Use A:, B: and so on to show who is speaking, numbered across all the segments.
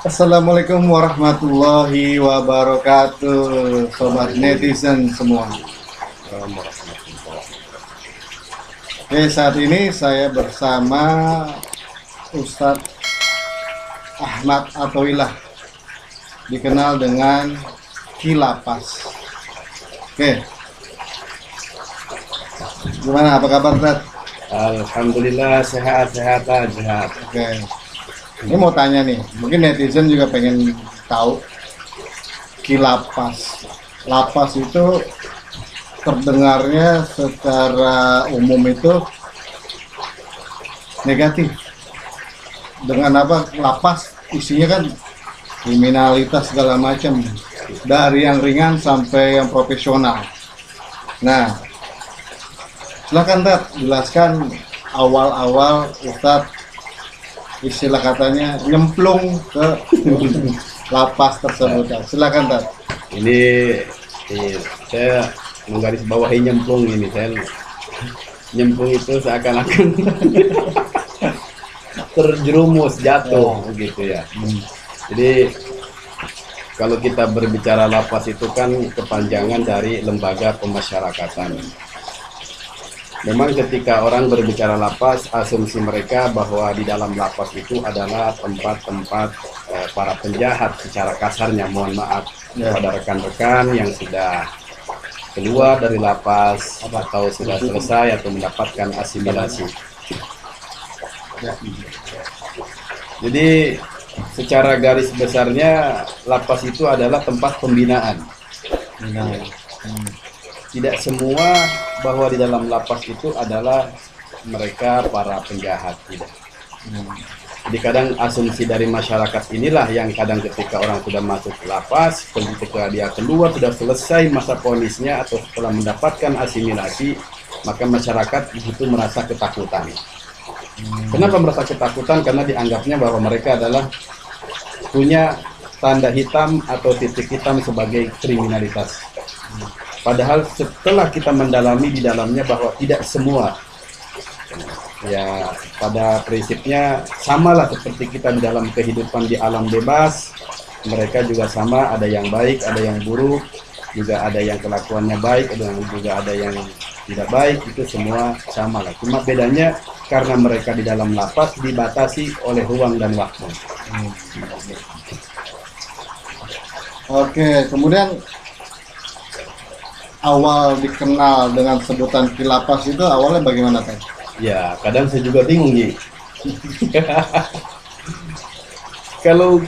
A: Assalamualaikum warahmatullahi wabarakatuh, sobat netizen semua. Oke, saat ini saya bersama Ustadz Ahmad Athoillah, dikenal dengan Ki Lapas. Oke, gimana, apa kabar, Ustadz?
B: Alhamdulillah sehat-sehat aja.
A: Oke, ini mau tanya nih, mungkin netizen juga pengen tahu Ki Lapas. Lapas itu terdengarnya secara umum itu negatif. Dengan apa? Lapas isinya kan kriminalitas segala macam, dari yang ringan sampai yang profesional. Nah, silakan Tat, jelaskan awal-awal Ustadz istilah katanya nyemplung ke lapas tersebut. Silakan Tat.
B: Ini saya menggarisbawahi nyemplung ini. Saya nyemplung itu seakan-akan terjerumus jatuh gitu ya. Jadi kalau kita berbicara lapas itu kan kepanjangan dari lembaga pemasyarakatan. Memang ketika orang berbicara lapas, asumsi mereka bahwa di dalam lapas itu adalah tempat-tempat para penjahat secara kasarnya, mohon maaf kepada rekan-rekan yang sudah keluar dari lapas atau sudah selesai atau mendapatkan asimilasi. Jadi secara garis besarnya lapas itu adalah tempat pembinaan. Tidak semua bahwa di dalam lapas itu adalah mereka para penjahat, tidak. Jadi kadang asumsi dari masyarakat inilah yang kadang ketika orang sudah masuk ke lapas, ketika dia keluar sudah selesai masa vonisnya atau setelah mendapatkan asimilasi, maka masyarakat itu merasa ketakutan. Kenapa merasa ketakutan? Karena dianggapnya bahwa mereka adalah punya tanda hitam atau titik hitam sebagai kriminalitas. Padahal setelah kita mendalami di dalamnya bahwa tidak semua, ya pada prinsipnya samalah seperti kita di dalam kehidupan di alam bebas. Mereka juga sama, ada yang baik, ada yang buruk, juga ada yang kelakuannya baik, juga ada yang tidak baik, itu semua sama lah. Cuma bedanya karena mereka di dalam lapas dibatasi oleh ruang dan waktu.
A: Oke, kemudian awal dikenal dengan sebutan Ki Lapas itu awalnya bagaimana, Teh?
B: Ya, kadang saya juga bingung, Ji. Kalau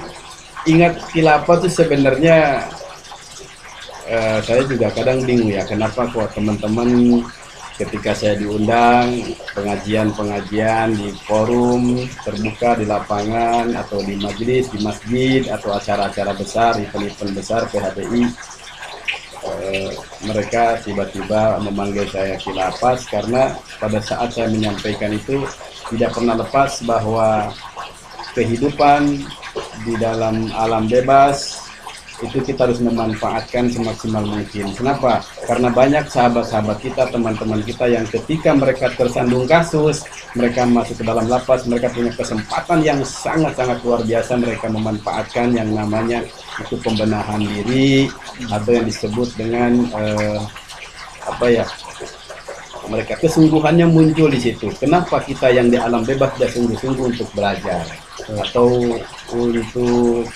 B: ingat Ki Lapas itu sebenarnya saya juga kadang bingung ya, kenapa kok teman-teman ketika saya diundang pengajian-pengajian di forum terbuka di lapangan atau di majelis, di masjid atau acara-acara besar, event-event besar PHBI, mereka tiba-tiba memanggil saya Ki Lapas karena pada saat saya menyampaikan itu tidak pernah lepas bahwa kehidupan di dalam alam bebas itu kita harus memanfaatkan semaksimal mungkin. Kenapa? Karena banyak sahabat-sahabat kita, teman-teman kita yang ketika mereka tersandung kasus, mereka masuk ke dalam lapas, mereka punya kesempatan yang sangat-sangat luar biasa. Mereka memanfaatkan yang namanya itu pembenahan diri atau yang disebut dengan mereka kesungguhannya muncul di situ. Kenapa kita yang di alam bebas tidak sungguh-sungguh untuk belajar atau untuk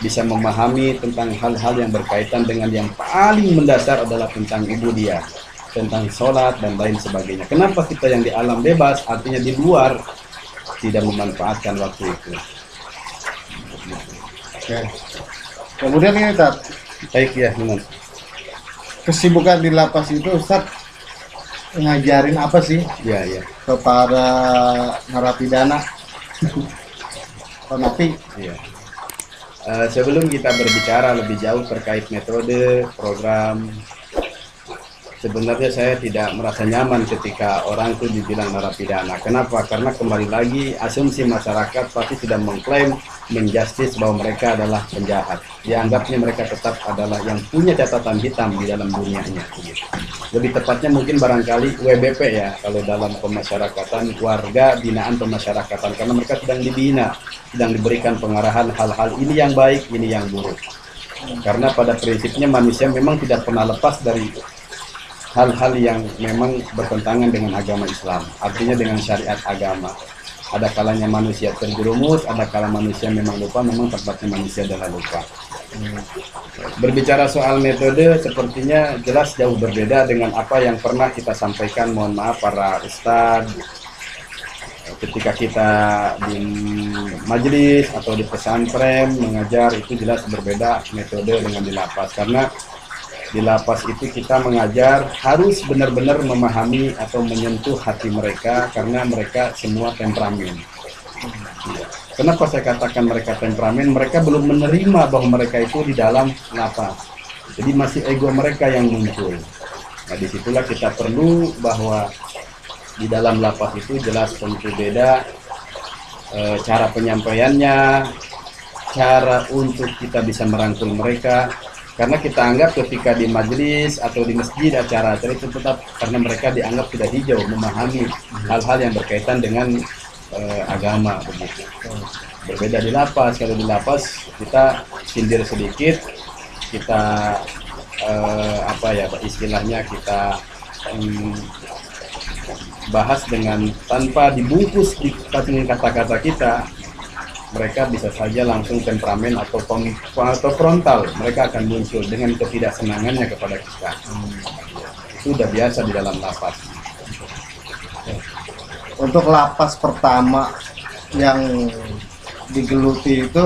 B: bisa memahami tentang hal-hal yang berkaitan dengan yang paling mendasar adalah tentang ibadah, tentang sholat dan lain sebagainya. Kenapa kita yang di alam bebas, artinya di luar, tidak memanfaatkan waktu itu?
A: Oke. Kemudian ini, Tat,
B: Baik ya, Numan.
A: kesibukan di lapas itu Ustadz ngajarin apa sih
B: Ya.
A: kepada narapidana? Napi.
B: Iya. Sebelum kita berbicara lebih jauh terkait metode, program, sebenarnya saya tidak merasa nyaman ketika orang itu dibilang narapidana. Kenapa? Karena kembali lagi asumsi masyarakat pasti sudah mengklaim, menjustis bahwa mereka adalah penjahat. Dianggapnya mereka tetap adalah yang punya catatan hitam di dalam dunianya. Lebih tepatnya mungkin barangkali WBP ya, kalau dalam pemasyarakatan, warga binaan pemasyarakatan, karena mereka sedang dibina, sedang diberikan pengarahan hal-hal ini yang baik, ini yang buruk. Karena pada prinsipnya manusia memang tidak pernah lepas dari hal-hal yang memang bertentangan dengan agama Islam, artinya dengan syariat agama. Ada kalanya manusia terjerumus, ada kala manusia memang lupa, memang tempatnya manusia adalah lupa. Berbicara soal metode, sepertinya jelas jauh berbeda dengan apa yang pernah kita sampaikan, mohon maaf para ustadz, ketika kita di majelis atau di pesantren mengajar, itu jelas berbeda metode dengan di lapas. Karena di lapas itu kita mengajar harus benar-benar memahami atau menyentuh hati mereka, karena mereka semua temperamen. Kenapa saya katakan mereka temperamen? Mereka belum menerima bahwa mereka itu di dalam lapas. Jadi masih ego mereka yang muncul. Nah, disitulah kita perlu bahwa di dalam lapas itu jelas tentu beda cara penyampaiannya, cara untuk kita bisa merangkul mereka. Karena kita anggap ketika di majelis atau di masjid acara-acara itu tetap karena mereka dianggap sudah hijau, memahami hal-hal yang berkaitan dengan agama begitu. Berbeda di lapas. Kalau di lapas kita sindir sedikit, kita istilahnya kita bahas dengan tanpa dibungkus dengan kata-kata kita. Mereka bisa saja langsung temperamen atau frontal, mereka akan muncul dengan ketidaksenangannya kepada kita. Itu sudah biasa di dalam lapas.
A: Untuk lapas pertama yang digeluti itu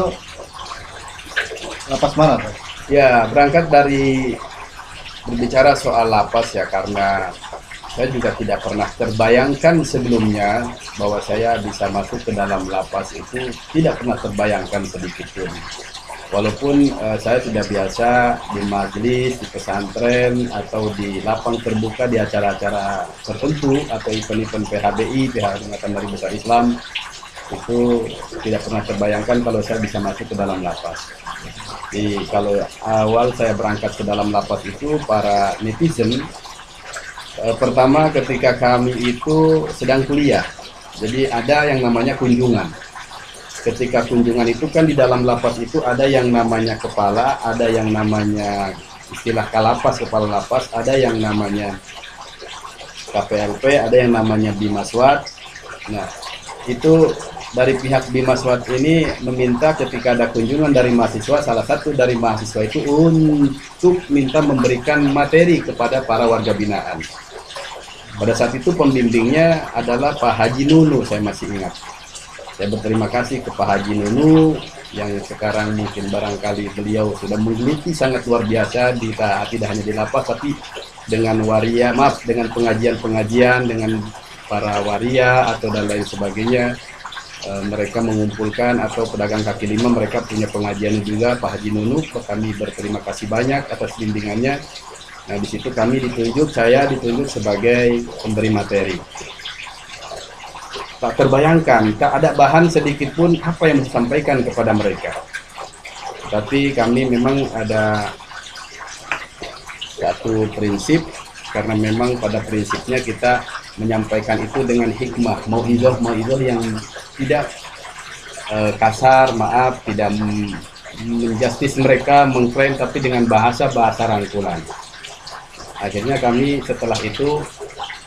A: lapas mana, Pak?
B: Ya, berangkat dari berbicara soal lapas ya, karena saya juga tidak pernah terbayangkan sebelumnya bahwa saya bisa masuk ke dalam lapas, itu tidak pernah terbayangkan sedikit pun. Walaupun saya sudah biasa di majelis, di pesantren, atau di lapang terbuka di acara-acara tertentu, atau event-event PHBI, Himpunan Hari Besar Islam, itu tidak pernah terbayangkan kalau saya bisa masuk ke dalam lapas. Jadi kalau awal saya berangkat ke dalam lapas itu, para netizen, pertama ketika kami itu sedang kuliah, jadi ada yang namanya kunjungan. Ketika kunjungan itu kan di dalam lapas itu ada yang namanya kepala, ada yang namanya istilah kalapas, kepala lapas, ada yang namanya KPLP, ada yang namanya Bimaswat. Nah, itu dari pihak Bimaswat ini meminta ketika ada kunjungan dari mahasiswa, salah satu dari mahasiswa itu untuk minta memberikan materi kepada para warga binaan. Pada saat itu pembimbingnya adalah Pak Haji Nunu, saya masih ingat. Saya berterima kasih ke Pak Haji Nunu yang sekarang mungkin barangkali beliau sudah menggeluti sangat luar biasa, tidak hanya di lapas tapi dengan waria, dengan pengajian-pengajian dengan para waria atau dan lain sebagainya. Mereka mengumpulkan, atau pedagang kaki lima, mereka punya pengajian juga, Pak Haji Nunu. Kami berterima kasih banyak atas bimbingannya. Nah, di situ saya ditunjuk sebagai pemberi materi. Tak terbayangkan, tak ada bahan sedikit pun apa yang disampaikan kepada mereka. Tapi kami memang ada satu prinsip, karena memang pada prinsipnya kita menyampaikan itu dengan hikmah, mau'izah yang tidak kasar, maaf, tidak menjustis mereka, mengklaim, tapi dengan bahasa rangkulan. Akhirnya kami setelah itu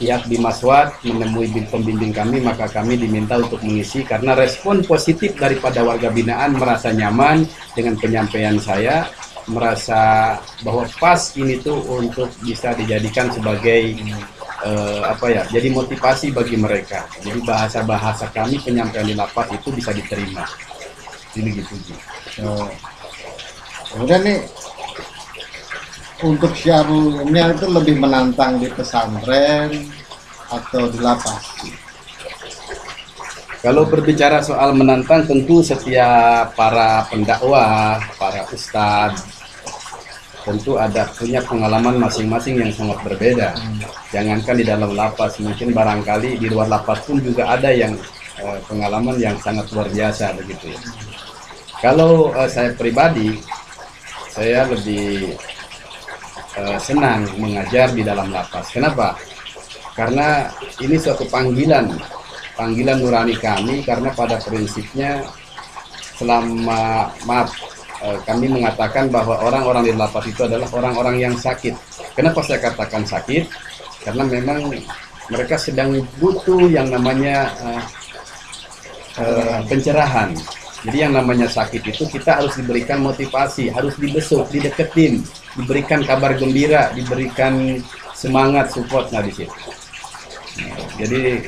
B: pihak Bimaswat menemui pembimbing kami, maka kami diminta untuk mengisi, karena respon positif daripada warga binaan merasa nyaman dengan penyampaian saya, merasa bahwa pas ini tuh untuk bisa dijadikan sebagai jadi motivasi bagi mereka. Jadi bahasa kami, penyampaian di lapas itu bisa diterima. Jadi gitu.
A: Kemudian nih, untuk Syahrulnya itu lebih menantang di pesantren atau di lapas?
B: Kalau berbicara soal menantang, tentu setiap para pendakwah, para ustadz, tentu ada punya pengalaman masing-masing yang sangat berbeda. Jangankan di dalam lapas, mungkin barangkali di luar lapas pun juga ada yang pengalaman yang sangat luar biasa begitu ya. Kalau saya pribadi, saya lebih senang mengajar di dalam lapas. Kenapa? Karena ini suatu panggilan nurani kami, karena pada prinsipnya kami mengatakan bahwa orang-orang di lapas itu adalah orang-orang yang sakit. Kenapa saya katakan sakit? Karena memang mereka sedang butuh yang namanya pencerahan. Jadi yang namanya sakit itu kita harus diberikan motivasi, harus dibesuk, dideketin, diberikan kabar gembira, diberikan semangat, support. Nah di situ. Jadi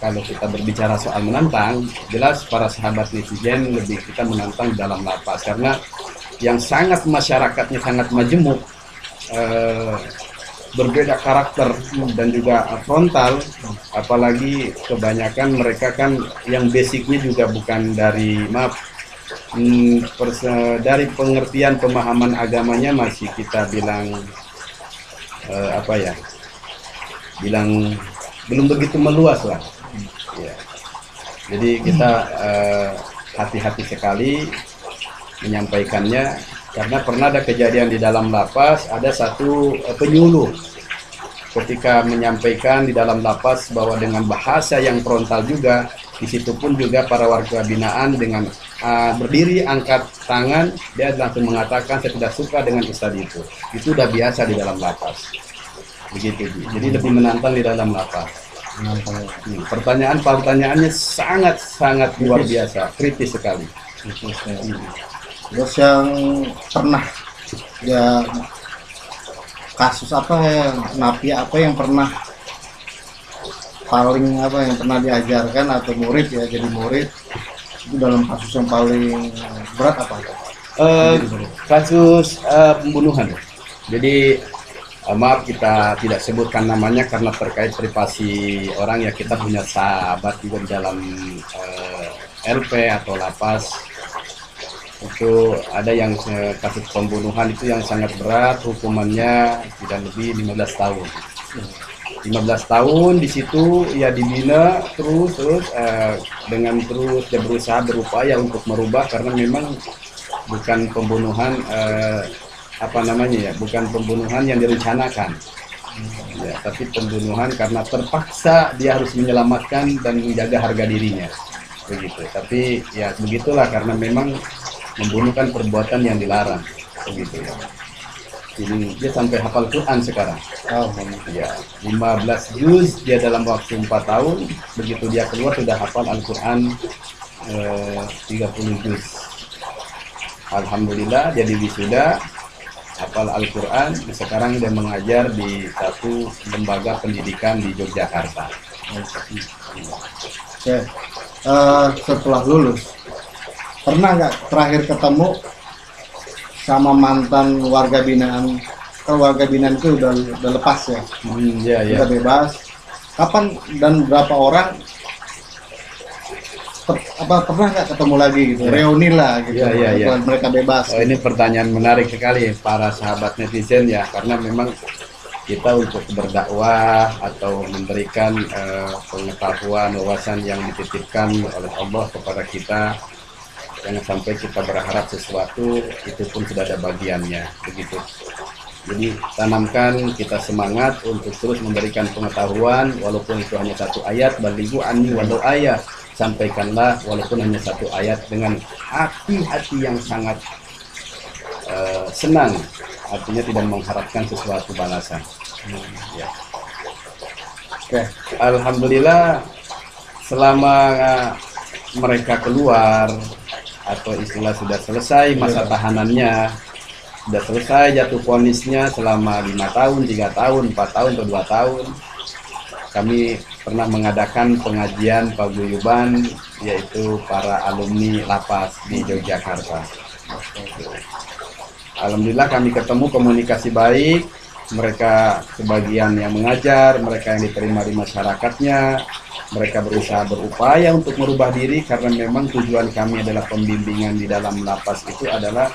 B: kalau kita berbicara soal menantang, jelas para sahabat netizen lebih kita menantang dalam lapas, karena yang sangat masyarakatnya sangat majemuk, berbeda karakter dan juga frontal, apalagi kebanyakan mereka kan yang basicnya juga bukan dari dari pengertian pemahaman agamanya masih kita bilang bilang belum begitu meluas lah ya. Jadi kita hati-hati sekali menyampaikannya, karena pernah ada kejadian di dalam lapas, ada satu penyuluh ketika menyampaikan di dalam lapas bahwa dengan bahasa yang frontal juga, di situ pun juga para warga binaan dengan berdiri angkat tangan, dia langsung mengatakan saya tidak suka dengan ustadz itu udah biasa di dalam lapas begitu. Jadi lebih menantang di dalam lapas. Pertanyaannya sangat luar biasa, kritis sekali.
A: Terus yang pernah ya kasus apa ya, napi apa yang pernah paling yang pernah diajarkan atau murid ya, jadi murid itu dalam kasus yang paling berat apa?
B: Kasus pembunuhan. Jadi maaf kita tidak sebutkan namanya karena terkait privasi orang ya. Kita punya sahabat juga di dalam LP atau lapas, itu ada yang kasus pembunuhan itu yang sangat berat, hukumannya tidak lebih 15 tahun. 15 tahun di situ ya dibina terus dengan terus dia berusaha berupaya untuk merubah, karena memang bukan pembunuhan bukan pembunuhan yang direncanakan ya, tapi pembunuhan karena terpaksa dia harus menyelamatkan dan menjaga harga dirinya begitu. Tapi ya begitulah, karena memang membunuh kan perbuatan yang dilarang begitu ya. Ini dia sampai hafal Quran sekarang. Ya, 15 juz dia dalam waktu 4 tahun. Begitu dia keluar sudah hafal Al-Quran 30 juz. Alhamdulillah dia wisuda, hafal Al-Quran. Sekarang dia mengajar di satu lembaga pendidikan di Yogyakarta.
A: Oke. Setelah lulus, pernah nggak terakhir ketemu sama mantan warga binaan? Kalau warga binaan itu udah lepas ya, udah bebas. Kapan dan berapa orang? Pernah nggak ketemu lagi gitu, reuni lah gitu, setelah mereka bebas?
B: Ini pertanyaan menarik sekali para sahabat netizen ya, karena memang kita untuk berdakwah atau memberikan pengetahuan, wawasan yang dititipkan oleh Allah kepada kita, jangan sampai kita berharap sesuatu itu pun sudah ada bagiannya begitu. Jadi tanamkan kita semangat untuk terus memberikan pengetahuan, walaupun itu hanya satu ayat, balighu anni walau ayat, sampaikanlah walaupun hanya satu ayat dengan hati-hati yang sangat senang, artinya tidak mengharapkan sesuatu balasan. Ya.
A: Oke.
B: Alhamdulillah selama mereka keluar atau istilah sudah selesai masa tahanannya, sudah selesai jatuh vonisnya selama 5 tahun, 3 tahun, 4 tahun atau 2 tahun, kami pernah mengadakan pengajian paguyuban, yaitu para alumni lapas di Yogyakarta. Alhamdulillah kami ketemu, komunikasi baik, mereka sebagian yang mengajar, mereka yang diterima di masyarakatnya, mereka berusaha berupaya untuk merubah diri, karena memang tujuan kami adalah pembimbingan di dalam lapas itu adalah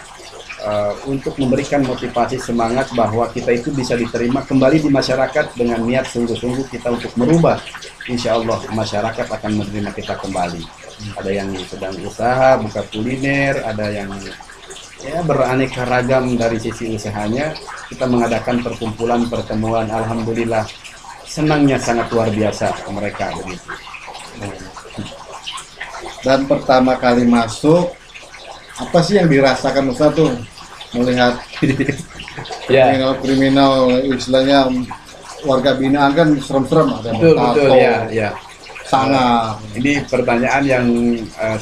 B: untuk memberikan motivasi semangat bahwa kita itu bisa diterima kembali di masyarakat dengan niat sungguh-sungguh kita untuk merubah. Insya Allah masyarakat akan menerima kita kembali. Ada yang sedang usaha, buka kuliner, ada yang ya beraneka ragam dari sisi usahanya. Kita mengadakan perkumpulan, pertemuan, alhamdulillah senangnya sangat luar biasa mereka begitu.
A: Dan pertama kali masuk, apa sih yang dirasakan Ustaz tuh melihat
B: Ya,
A: kriminal-kriminal, istilahnya warga binaan kan serem-serem, ada
B: betul
A: tato,
B: ya.
A: sangat.
B: Ini pertanyaan yang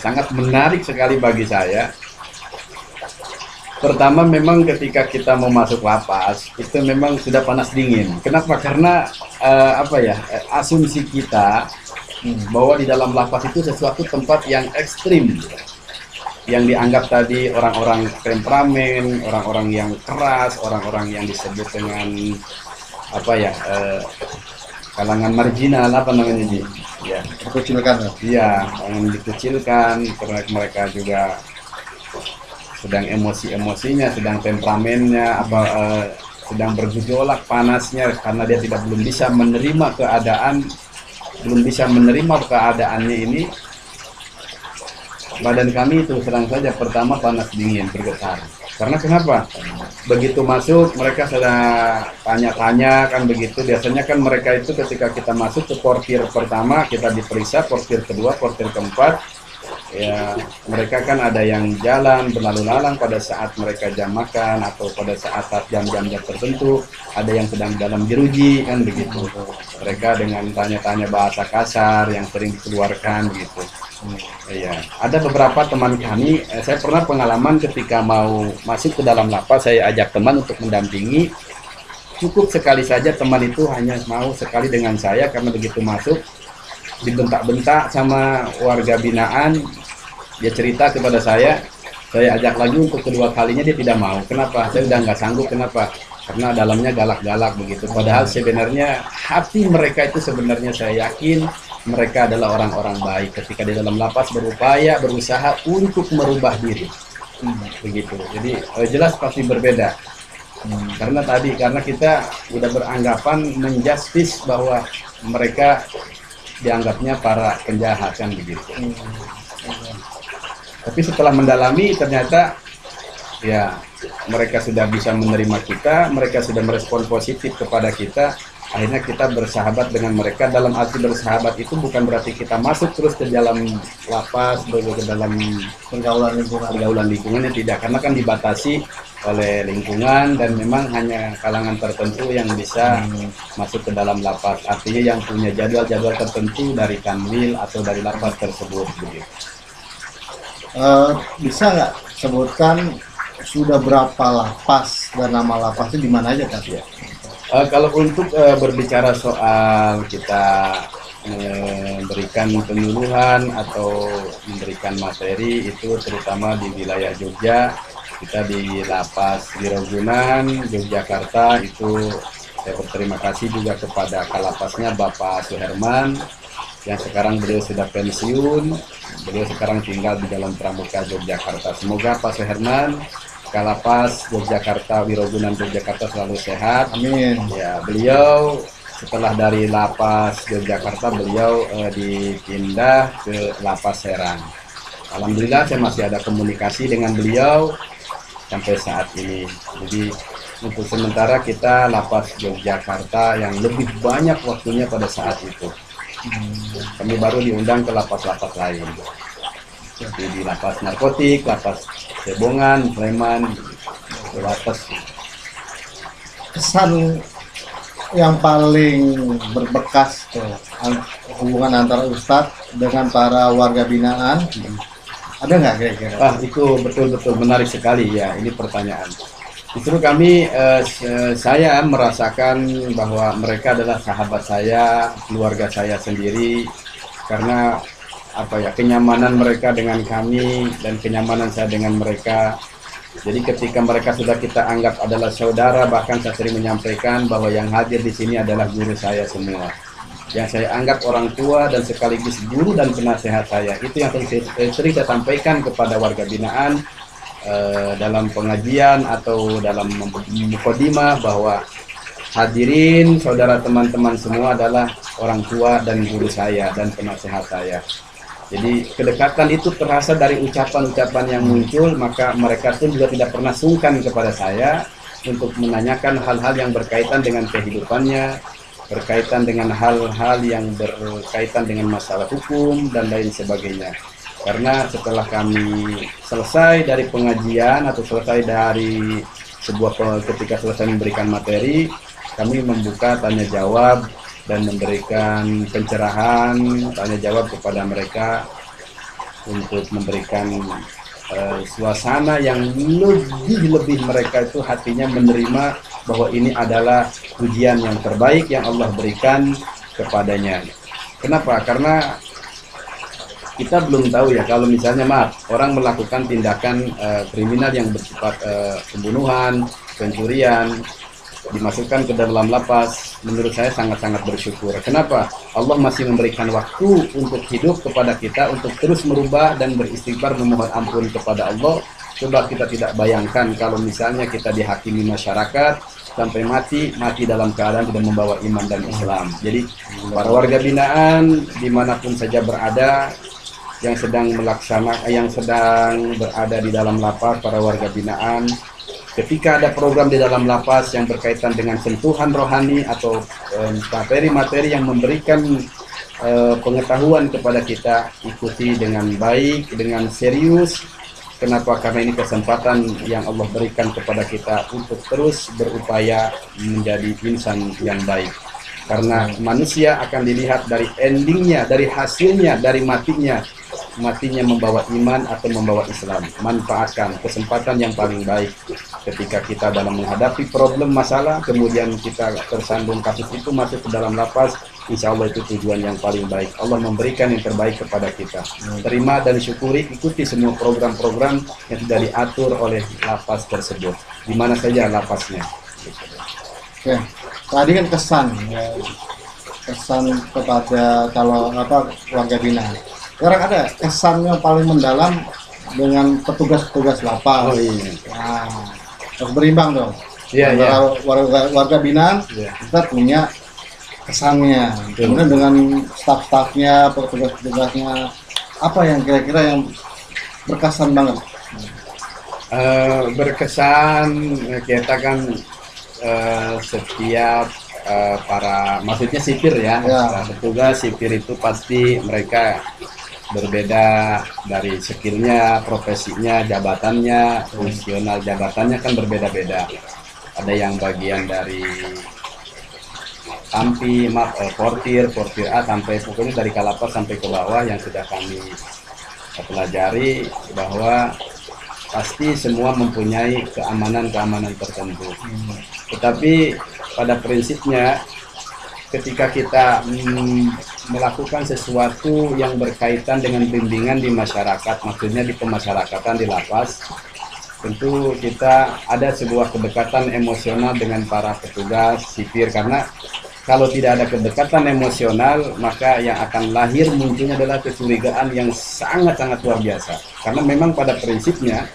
B: sangat menarik sekali bagi saya. Pertama memang ketika kita mau masuk lapas itu memang sudah panas dingin. Kenapa? Karena asumsi kita bahwa di dalam lapas itu sesuatu tempat yang ekstrim, yang dianggap tadi orang-orang temperamen, orang-orang yang keras, orang-orang yang disebut dengan kalangan marginal, apa namanya Ji? Ya,
A: Terkecilkan.
B: iya, yang dikucilkan karena mereka juga sedang emosi-emosinya, sedang temperamennya, sedang bergejolak panasnya karena dia belum bisa menerima keadaannya ini. Badan kami itu sedang saja pertama panas dingin, bergetar. Karena kenapa? Begitu masuk mereka sudah tanya-tanya kan begitu. Biasanya kan mereka itu ketika kita masuk ke portir pertama kita diperiksa, portir kedua, portir keempat. Ya, mereka kan ada yang jalan berlalu lalang pada saat mereka jam makan atau pada saat jam-jam tertentu, ada yang sedang dalam jeruji kan begitu. Mereka dengan tanya-tanya bahasa kasar yang sering dikeluarkan begitu. Iya, ada beberapa teman kami, saya pernah pengalaman ketika mau masuk ke dalam lapas, saya ajak teman untuk mendampingi. Cukup sekali saja teman itu hanya mau sekali dengan saya karena begitu masuk dibentak-bentak sama warga binaan. Dia cerita kepada saya ajak lagi untuk kedua kalinya dia tidak mau. Kenapa? Saya udah nggak sanggup. Kenapa? Karena dalamnya galak-galak begitu. Padahal sebenarnya hati mereka itu sebenarnya saya yakin mereka adalah orang-orang baik ketika di dalam lapas berusaha untuk merubah diri. Begitu. Jadi jelas pasti berbeda. Karena kita udah beranggapan menjustis bahwa mereka dianggapnya para penjahat kan begitu. Tapi setelah mendalami ternyata ya mereka sudah bisa menerima kita, mereka sudah merespon positif kepada kita. Akhirnya kita bersahabat dengan mereka. Dalam arti bersahabat itu bukan berarti kita masuk terus ke dalam lapas, ke dalam pergaulan lingkungannya, tidak, karena kan dibatasi oleh lingkungan dan memang hanya kalangan tertentu yang bisa masuk ke dalam lapas. Artinya yang punya jadwal-jadwal tertentu dari Kanwil atau dari lapas tersebut begitu.
A: Bisa nggak sebutkan sudah berapa lapas dan nama lapasnya di mana aja Kak? Ya?
B: Kalau untuk berbicara soal kita memberikan penyuluhan atau memberikan materi itu terutama di wilayah Jogja, kita di Lapas Wirogunan, Yogyakarta itu saya berterima kasih juga kepada Kalapasnya Bapak Suherman yang sekarang beliau sudah pensiun, beliau sekarang tinggal di Jalan Pramuka Yogyakarta. Semoga Pak Suherman Kalapas Yogyakarta, Wirogunan Yogyakarta selalu sehat.
A: Amin.
B: Ya, beliau setelah dari Lapas Yogyakarta beliau dipindah ke Lapas Serang. Alhamdulillah saya masih ada komunikasi dengan beliau sampai saat ini. Jadi untuk sementara kita Lapas Yogyakarta yang lebih banyak waktunya pada saat itu. Kami baru diundang ke lapas-lapas lain. Jadi di lapas narkotik, lapas Cebongan, Sleman, lapas.
A: Kesan yang paling berbekas tuh, hubungan antara Ustadz dengan para warga binaan, ada nggak kira-kira?
B: Itu betul-betul menarik sekali ya, ini pertanyaan. Justru kami, saya merasakan bahwa mereka adalah sahabat saya, keluarga saya sendiri, karena kenyamanan mereka dengan kami dan kenyamanan saya dengan mereka. Jadi ketika mereka sudah kita anggap adalah saudara, bahkan saya sering menyampaikan bahwa yang hadir di sini adalah guru saya semua, yang saya anggap orang tua dan sekaligus guru dan penasehat saya. Itu yang sering saya sampaikan kepada warga binaan. dalam pengajian atau dalam mukadimah bahwa hadirin saudara teman-teman semua adalah orang tua dan guru saya dan penasehat saya. Jadi kedekatan itu terasa dari ucapan-ucapan yang muncul, maka mereka pun juga tidak pernah sungkan kepada saya untuk menanyakan hal-hal yang berkaitan dengan kehidupannya, berkaitan dengan hal-hal yang berkaitan dengan masalah hukum dan lain sebagainya. Karena setelah kami selesai dari pengajian atau selesai dari ketika selesai memberikan materi, kami membuka tanya jawab dan memberikan pencerahan tanya jawab kepada mereka untuk memberikan suasana yang lebih mereka itu hatinya menerima bahwa ini adalah ujian yang terbaik yang Allah berikan kepadanya. Kenapa? Karena kita belum tahu ya, kalau misalnya orang melakukan tindakan kriminal yang bersifat pembunuhan, pencurian, dimasukkan ke dalam lapas, menurut saya sangat-sangat bersyukur. Kenapa? Allah masih memberikan waktu untuk hidup kepada kita untuk terus merubah dan beristighfar memohon ampun kepada Allah. Coba kita tidak bayangkan kalau misalnya kita dihakimi masyarakat sampai mati dalam keadaan tidak membawa iman dan Islam. Jadi para warga binaan dimanapun saja berada, yang sedang berada di dalam lapas, para warga binaan, ketika ada program di dalam lapas yang berkaitan dengan sentuhan rohani atau materi-materi yang memberikan pengetahuan kepada kita, ikuti dengan baik, dengan serius. Kenapa? Karena ini kesempatan yang Allah berikan kepada kita untuk terus berupaya menjadi insan yang baik. Karena manusia akan dilihat dari endingnya, dari hasilnya, dari matinya membawa iman atau membawa Islam. Manfaatkan kesempatan yang paling baik ketika kita dalam menghadapi problem masalah, kemudian kita tersandung kasus itu masuk ke dalam lapas, insya Allah itu tujuan yang paling baik. Allah memberikan yang terbaik kepada kita. Terima dan syukuri, ikuti semua program-program yang sudah diatur oleh lapas tersebut, di mana saja lapasnya.
A: Oke, tadi kan kesan kepada kalau warga binaan. Sekarang ada kesan yang paling mendalam dengan petugas-petugas lapas.
B: Oh iya.
A: Nah, harus berimbang dong.
B: Iya,
A: Antara warga binaan kita punya kesannya. Kemudian dengan staf-stafnya, petugas-petugasnya, apa yang kira-kira yang berkesan banget?
B: Berkesan kita kan setiap maksudnya sipir ya. Petugas sipir itu pasti mereka berbeda dari skillnya, profesinya, jabatannya, fungsional jabatannya kan berbeda-beda. Ada yang bagian dari portir A sampai pokoknya dari kalapas sampai ke bawah yang sudah kami pelajari bahwa pasti semua mempunyai keamanan tertentu. Tetapi pada prinsipnya ketika kita melakukan sesuatu yang berkaitan dengan bimbingan di masyarakat, maksudnya di pemasyarakatan di lapas, tentu kita ada sebuah kedekatan emosional dengan para petugas sipir, karena kalau tidak ada kedekatan emosional maka yang akan lahir munculnya adalah kecurigaan yang sangat-sangat luar biasa. Karena memang pada prinsipnya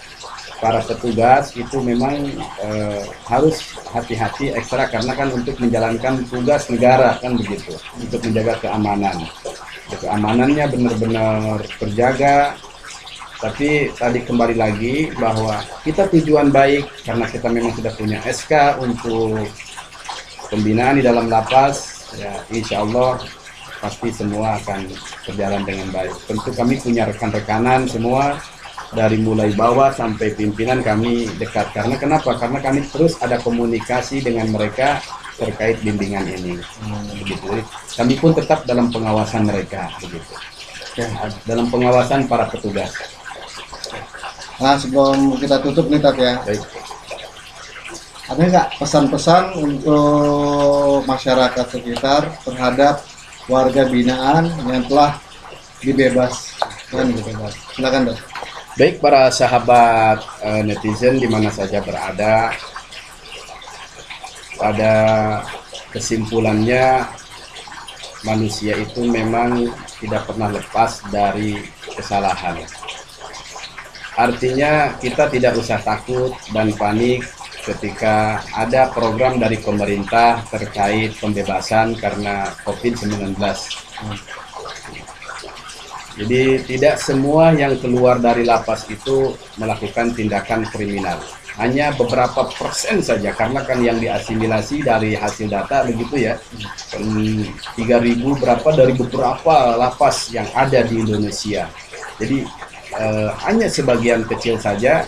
B: para petugas itu memang harus hati-hati ekstra karena kan untuk menjalankan tugas negara kan begitu, untuk menjaga keamanan. Keamanannya benar-benar terjaga. Tapi tadi kembali lagi bahwa kita tujuan baik karena kita memang sudah punya SK untuk pembinaan di dalam lapas, ya insya Allah pasti semua akan berjalan dengan baik. Tentu kami punya rekan-rekanan semua, dari mulai bawah sampai pimpinan kami dekat. Karena kenapa? Karena kami terus ada komunikasi dengan mereka terkait bimbingan ini. Begitu. Kami pun tetap dalam pengawasan mereka, begitu. Dalam pengawasan para petugas.
A: Nah, sebelum kita tutup nih Tat ya.
B: Baik.
A: Ada nggak pesan-pesan untuk masyarakat sekitar terhadap warga binaan yang telah dibebaskan gitu, Pak? Silakan, Dok.
B: Baik, para sahabat netizen di mana saja berada, pada kesimpulannya manusia itu memang tidak pernah lepas dari kesalahan. Artinya kita tidak usah takut dan panik ketika ada program dari pemerintah terkait pembebasan karena COVID-19. Jadi tidak semua yang keluar dari lapas itu melakukan tindakan kriminal. Hanya beberapa persen saja, karena kan yang diasimilasi dari hasil data begitu ya, 3.000 berapa dari beberapa lapas yang ada di Indonesia. Jadi hanya sebagian kecil saja,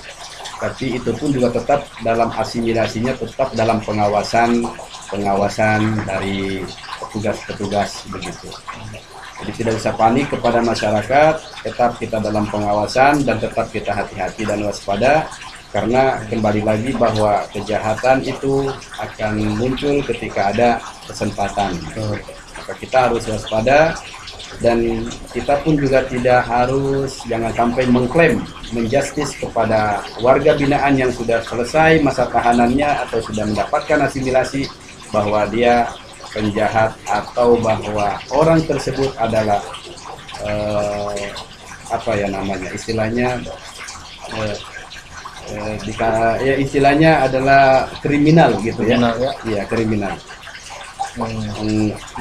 B: tapi itu pun juga tetap dalam asimilasinya, tetap dalam pengawasan dari petugas-petugas begitu. Jadi tidak usah panik kepada masyarakat, tetap kita dalam pengawasan dan tetap kita hati-hati dan waspada, karena kembali lagi bahwa kejahatan itu akan muncul ketika ada kesempatan. Maka kita harus waspada. Dan kita pun juga tidak harus, jangan sampai mengklaim, menjustis kepada warga binaan yang sudah selesai masa tahanannya atau sudah mendapatkan asimilasi bahwa dia penjahat atau bahwa orang tersebut adalah apa ya namanya istilahnya istilahnya adalah kriminal gitu ya. Iya, kriminal.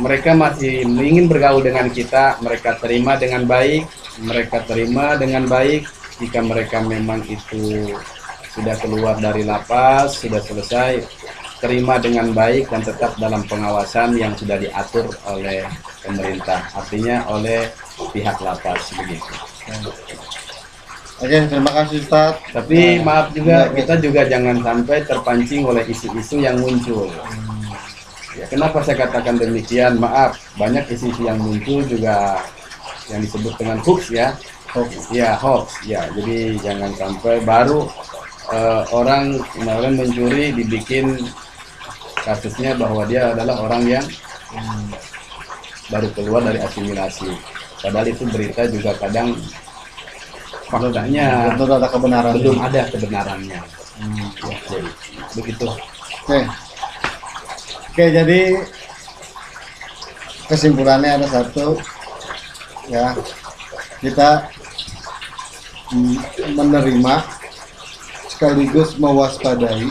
B: Mereka masih ingin bergaul dengan kita, mereka terima dengan baik, jika mereka memang itu sudah keluar dari lapas, sudah selesai, terima dengan baik dan tetap dalam pengawasan yang sudah diatur oleh pemerintah, artinya oleh pihak lapas begitu.
A: Oke, terima kasih Ustaz.
B: Tapi maaf juga, kita juga jangan sampai terpancing oleh isu-isu yang muncul. Ya, kenapa saya katakan demikian? Maaf, banyak isu-isu yang muncul juga yang disebut dengan hoax ya. Hoax. Ya, hoax. Ya, jadi jangan sampai baru orang kemarin mencuri dibikin kasusnya bahwa dia adalah orang yang baru keluar dari asimilasi. Padahal itu berita juga kadang faktanya
A: belum ada kebenaran.
B: Belum ada kebenarannya. Ya, jadi begitu.
A: Oke, jadi kesimpulannya ada satu, ya, kita menerima sekaligus mewaspadai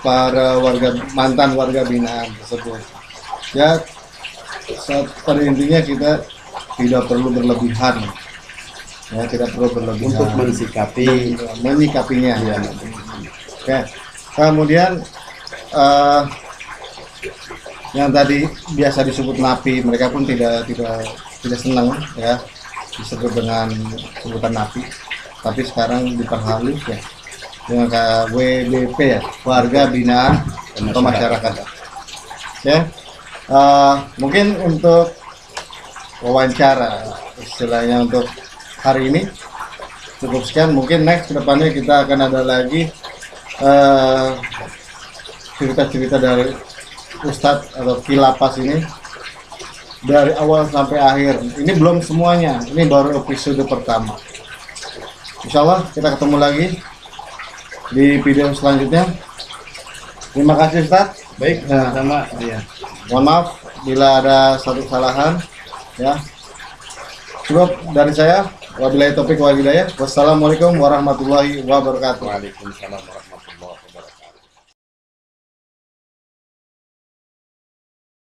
A: para mantan warga binaan tersebut. Ya, pada intinya kita tidak perlu berlebihan, ya, tidak perlu berlebihan
B: untuk
A: menyikapinya. Ya. Oke, kemudian yang tadi biasa disebut napi, mereka pun tidak senang ya disebut dengan sebutan napi, tapi sekarang diperhalus ya dengan WBP ya, warga binaan atau masyarakat ya. Mungkin untuk wawancara istilahnya untuk hari ini cukup sekian. Mungkin next kedepannya kita akan ada lagi cerita-cerita dari Ustadz atau Kilapas ini dari awal sampai akhir. Ini belum semuanya, ini baru episode pertama. Insya Allah kita ketemu lagi di video selanjutnya. Terima kasih Ustadz.
B: Baik, sama-sama. Ya.
A: Mohon maaf bila ada satu kesalahan ya. Cukup dari saya. Wabillahi taufiq wal hidayah. Wassalamualaikum warahmatullahi wabarakatuh.
B: Waalaikumsalam warahmatullahi wabarakatuh.